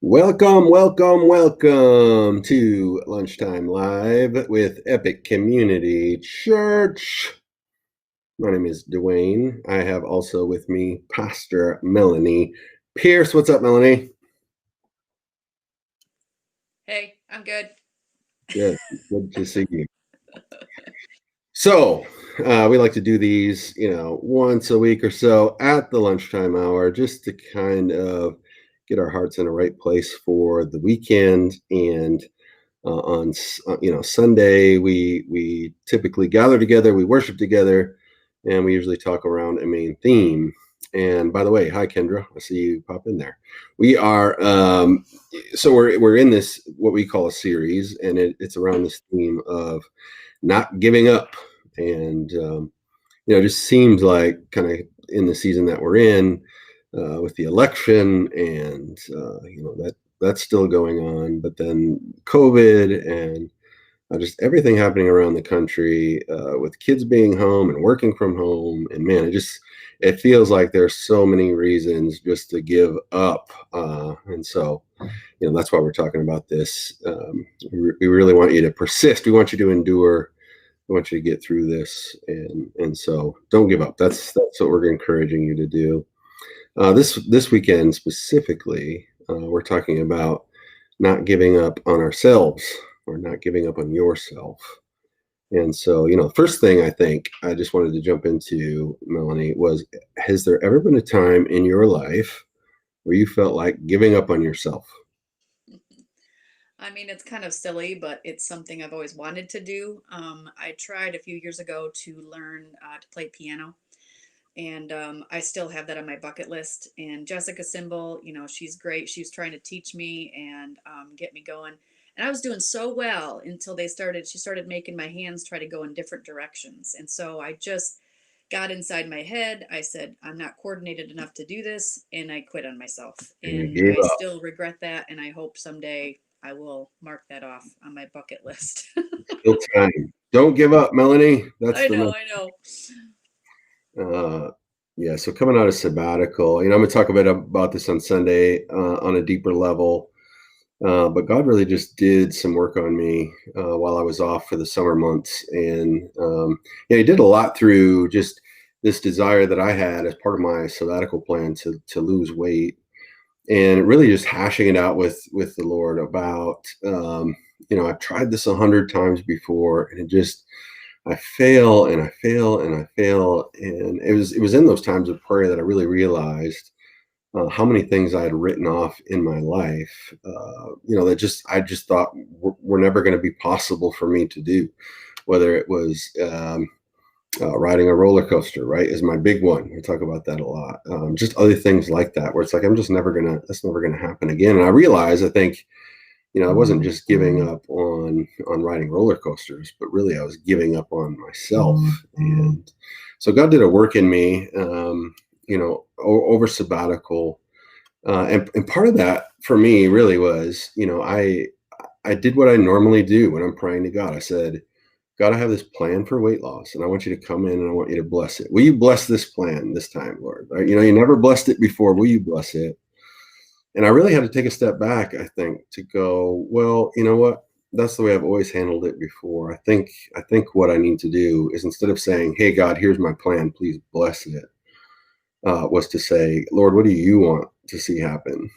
Welcome to Lunchtime Live with Epic Community Church. My name is Dwayne. I have also with me Pastor Melanie Pierce. What's up, Melanie? Hey, I'm good. Good. Good to see you. So, we like to do these, once a week or so at the lunchtime hour just to kind of get our hearts in the right place for the weekend. And Sunday we typically gather together, we worship together, and we usually talk around a main theme. And by the way, hi Kendra, I see you pop in there. We are so we're in this what we call a series, and it's around this theme of not giving up. And it just seems like kind of in the season that we're in, with the election, and that's still going on, but then COVID and just everything happening around the country, with kids being home and working from home, and man, it feels like there's so many reasons just to give up, and so that's why we're talking about this. We really want you to persist. We want you to endure. I want you to get through this, and so don't give up. That's what we're encouraging you to do. This weekend specifically, we're talking about not giving up on ourselves, or not giving up on yourself. And so, first thing I think I just wanted to jump into, Melanie, was, has there ever been a time in your life where you felt like giving up on yourself? I mean, it's kind of silly, but it's something I've always wanted to do. I tried a few years ago to learn to play piano, and I still have that on my bucket list. And Jessica Symbol, she's great. She's trying to teach me and get me going. And I was doing so well until she started making my hands try to go in different directions. And so I just got inside my head. I said, I'm not coordinated enough to do this. And I quit on myself. And you And gave I up. still regret that. And I hope someday I will mark that off on my bucket list. Still time. Don't give up, Melanie. That's I the know, message. I know. Uh, yeah. So coming out of sabbatical, I'm going to talk a bit about this on Sunday, on a deeper level. But God really just did some work on me, while I was off for the summer months, and He did a lot through just this desire that I had as part of my sabbatical plan to lose weight, and really just hashing it out with the Lord about, I've tried this 100 times before, and I fail and I fail and I fail, and it was in those times of prayer that I really realized, how many things I had written off in my life, that I just thought were never going to be possible for me to do. Whether it was, riding a roller coaster, right, is my big one. I talk about that a lot. Just other things like that, where it's like that's never gonna happen again. And I realize, I think, I wasn't just giving up on riding roller coasters, but really I was giving up on myself. And so God did a work in me, over sabbatical, and part of that for me really was, I did what I normally do when I'm praying to God. I said, God, I have this plan for weight loss, and I want you to come in and I want you to bless it. Will you bless this plan this time, Lord? Right? You never blessed it before. Will you bless it? And I really had to take a step back, I think, to go, well, you know what? That's the way I've always handled it before. I think what I need to do is, instead of saying, hey, God, here's my plan, please bless it, was to say, Lord, what do you want to see happen,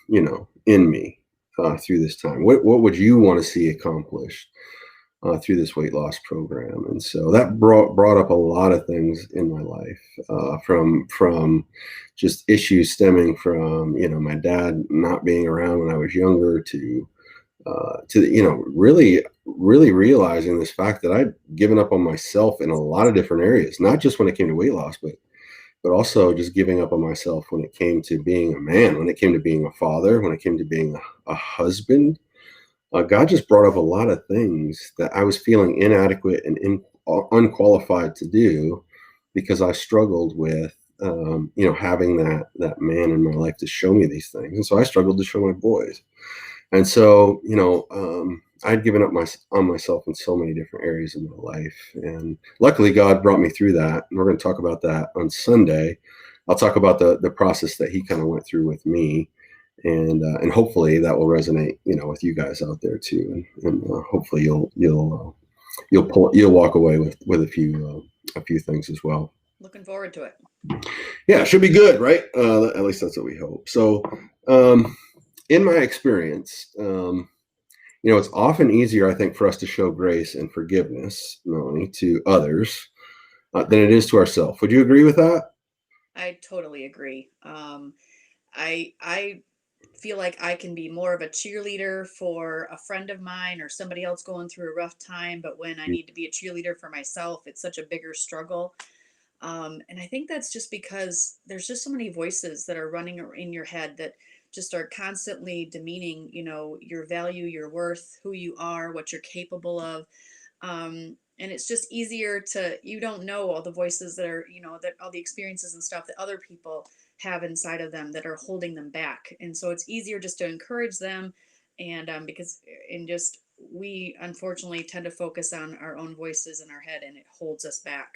in me, through this time? What would you want to see accomplished, through this weight loss program? And so that brought up a lot of things in my life, from just issues stemming from, my dad not being around when I was younger, to really realizing this fact that I'd given up on myself in a lot of different areas, not just when it came to weight loss, but also just giving up on myself when it came to being a man, when it came to being a father, when it came to being a husband. God just brought up a lot of things that I was feeling inadequate and unqualified to do, because I struggled with, having that man in my life to show me these things, and so I struggled to show my boys. And so, I'd given up on myself in so many different areas of my life, and luckily God brought me through that. And we're going to talk about that on Sunday. I'll talk about the process that He kind of went through with me, and hopefully that will resonate, with you guys out there too, and hopefully you'll walk away with a few things as well. Looking forward to it. Yeah, it should be good, right? At least that's what we hope. So, in my experience, it's often easier, I think, for us to show grace and forgiveness, Melanie, to others than it is to ourselves. Would you agree with that? I totally agree. I feel like I can be more of a cheerleader for a friend of mine or somebody else going through a rough time, but when I need to be a cheerleader for myself, it's such a bigger struggle. And I think that's just because there's just so many voices that are running in your head that just are constantly demeaning, your value, your worth, who you are, what you're capable of. And it's just easier you don't know all the voices that are, that all the experiences and stuff that other people have inside of them that are holding them back. And so it's easier just to encourage them. And because, and just, we unfortunately tend to focus on our own voices in our head, and it holds us back.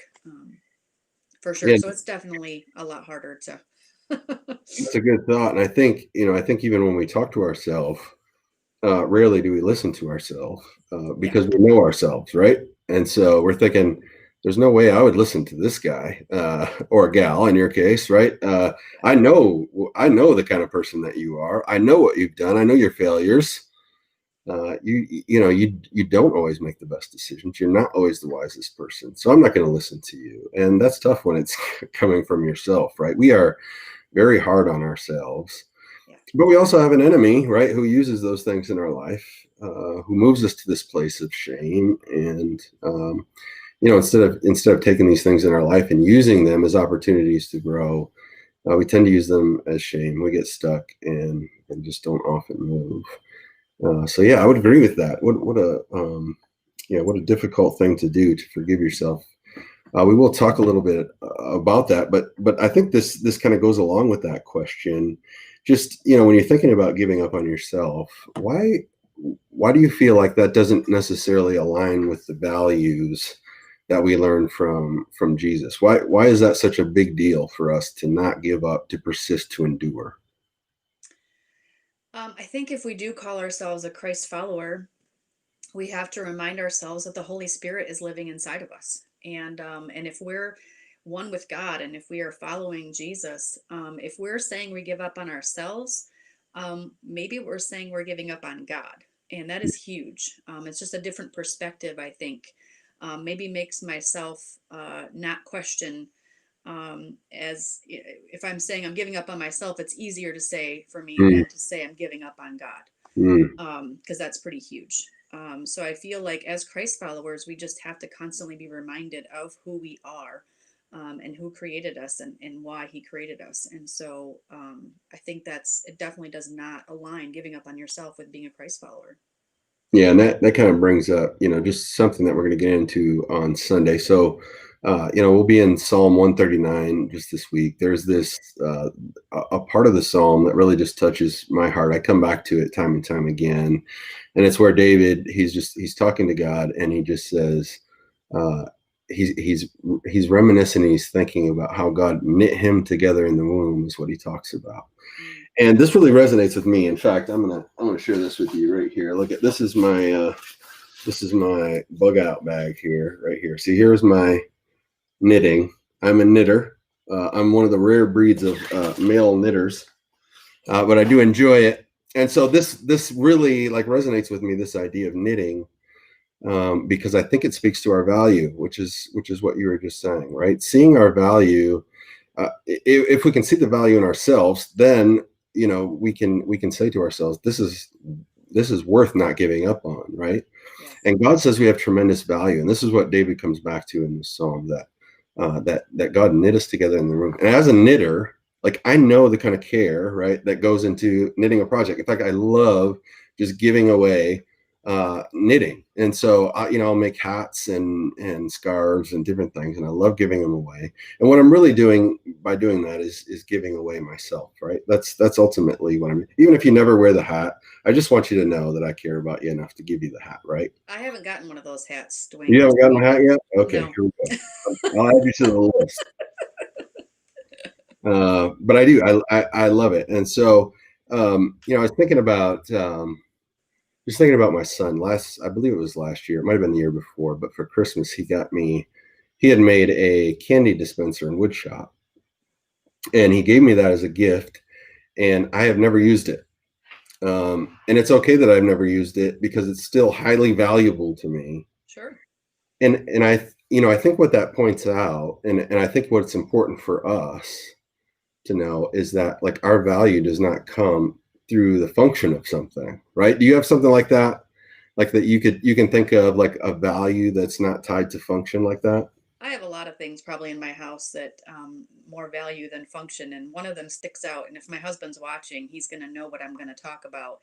For sure. Yeah, So it's definitely a lot harder to. that's a good thought. And I think even when we talk to ourselves, rarely do we listen to ourselves Yeah. because we know ourselves, right? And so we're thinking, there's no way I would listen to this guy or gal in your case, right? I know the kind of person that you are. I know what you've done. I know your failures. You don't always make the best decisions. You're not always the wisest person. So I'm not going to listen to you. And that's tough when it's coming from yourself, right? We are very hard on ourselves. Yeah. But we also have an enemy, right, who uses those things in our life, who moves us to this place of shame. And instead of taking these things in our life and using them as opportunities to grow, we tend to use them as shame. We get stuck and just don't often move. So yeah, I would agree with that. What a difficult thing to do, to forgive yourself. We will talk a little bit about that, but I think this kind of goes along with that question. Just when you're thinking about giving up on yourself, why do you feel like that doesn't necessarily align with the values that we learn from Jesus? Why is that such a big deal for us to not give up, to persist, to endure? I think if we do call ourselves a Christ follower, we have to remind ourselves that the Holy Spirit is living inside of us. And if we're one with God, and if we are following Jesus, if we're saying we give up on ourselves, maybe we're saying we're giving up on God. And that is huge. It's just a different perspective, I think. Maybe makes myself not question, as if I'm saying I'm giving up on myself, it's easier to say for me Mm, than to say I'm giving up on God, mm. because that's pretty huge. So I feel like as Christ followers, we just have to constantly be reminded of who we are, and who created us, and why he created us. And so I think it definitely does not align giving up on yourself with being a Christ follower. Yeah, and that kind of brings up, just something that we're going to get into on Sunday. So, we'll be in Psalm 139 just this week. There's this a part of the psalm that really just touches my heart. I come back to it time and time again, and it's where David, he's talking to God, and he just says, uh, he's reminiscing. He's thinking about how God knit him together in the womb, is what he talks about. Mm. And this really resonates with me. In fact, I'm gonna share this with you right here. Look at this is my bug out bag here, right here. See, here's my knitting. I'm a knitter. I'm one of the rare breeds of male knitters, but I do enjoy it. And so this really like resonates with me. This idea of knitting, because I think it speaks to our value, which is what you were just saying, right? Seeing our value. If we can see the value in ourselves, then we can say to ourselves, this is worth not giving up on, right? Yes. And God says we have tremendous value, and this is what David comes back to in this psalm, that God knit us together in the room. And as a knitter, like I know the kind of care, right, that goes into knitting a project. In fact, I love just giving away knitting, and so I'll make hats and scarves and different things, and I love giving them away. And what I'm really doing by doing that is giving away myself, right? That's ultimately what I'm. Even if you never wear the hat, I just want you to know that I care about you enough to give you the hat, right? I haven't gotten one of those hats, You Dwayne, haven't just so gotten you the hat know. yet? Okay, No. here we go. I'll add you to the list. But I do. I love it, and so I was thinking about just thinking about my son I believe it was last year. It might have been the year before, but for Christmas, he had made a candy dispenser and wood shop, and he gave me that as a gift, and I have never used it. And it's okay that I've never used it because it's still highly valuable to me. Sure. And I think what that points out, and I think what's important for us to know is that like our value does not come through the function of something, right? Do you have something like that? Like that you can think of like a value that's not tied to function like that? I have a lot of things probably in my house that more value than function, and one of them sticks out. And if my husband's watching, he's going to know what I'm going to talk about.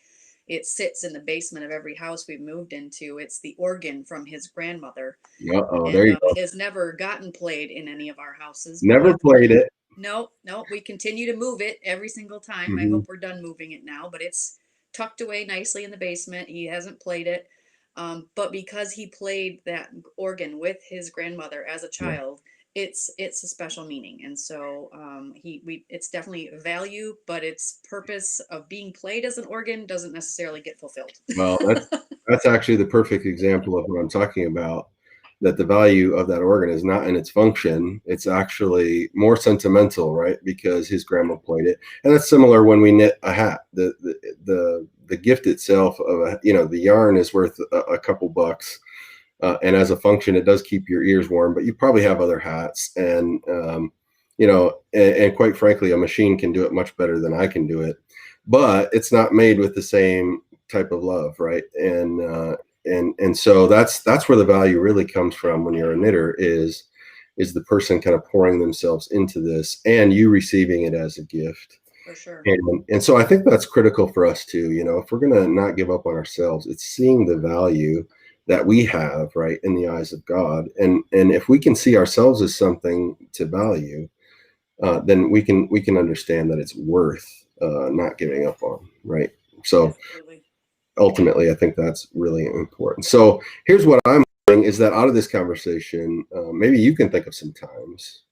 It sits in the basement of every house we've moved into. It's the organ from his grandmother, Uh-oh, there and you go. it has never gotten played in any of our houses Never because played it. no, no, we continue to move it every single time. I Hmm. hope we're done moving it now, but it's tucked away nicely in the basement. He hasn't played it. But because he played that organ with his grandmother as a Yeah. child, it's a special meaning. And so it's definitely a value, but its purpose of being played as an organ doesn't necessarily get fulfilled. Well, that's actually the perfect example of what I'm talking about. That the value of that organ is not in its function; it's actually more sentimental, right? Because his grandma played it, and that's similar when we knit a hat. The gift itself of the yarn is worth a couple bucks, and as a function, it does keep your ears warm. But you probably have other hats, and quite frankly, a machine can do it much better than I can do it. But it's not made with the same type of love, right? And so that's where the value really comes from when you're a knitter is the person kind of pouring themselves into this and you receiving it as a gift. For sure. And so I think that's critical for us too. If we're going to not give up on ourselves, it's seeing the value that we have, right, in the eyes of God. And if we can see ourselves as something to value, then we can understand that it's worth not giving up on, right? So Absolutely. ultimately, I think that's really important. So here's what I'm saying is that out of this conversation, maybe you can think of some times,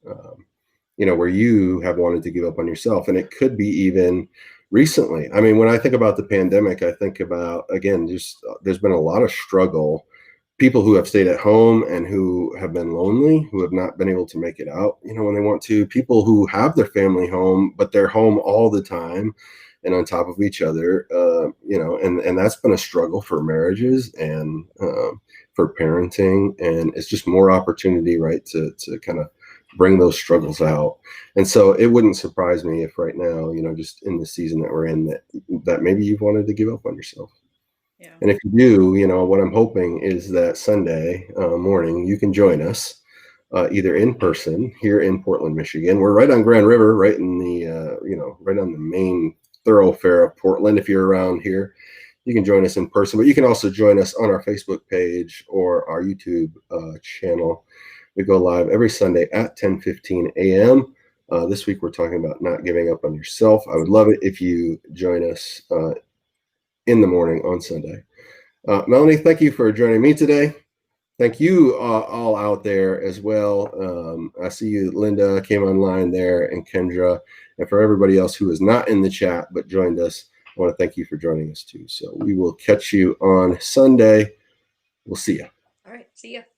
where you have wanted to give up on yourself, and it could be even recently. I mean, when I think about the pandemic, I think about again, just there's been a lot of struggle. People who have stayed at home and who have been lonely, who have not been able to make it out, when they want to. People who have their family home, but they're home all the time and on top of each other, and that's been a struggle for marriages and for parenting, and it's just more opportunity, right, to kind of bring those struggles out. And so it wouldn't surprise me if right now, just in the season that we're in, that maybe you've wanted to give up on yourself. Yeah. And if you do, what I'm hoping is that Sunday morning you can join us either in person here in Portland, Michigan. We're right on Grand River, right in the right on the main thoroughfare of Portland. If you're around here, you can join us in person, but you can also join us on our Facebook page or our YouTube channel. We go live every Sunday at 10:15 a.m. This week we're talking about not giving up on yourself. I would love it if you join us in the morning on Sunday. Melanie, thank you for joining me today. Thank you all out there as well. I see you, Linda, came online there, and Kendra. And for everybody else who is not in the chat but joined us, I want to thank you for joining us too. So we will catch you on Sunday. We'll see you. All right. See ya.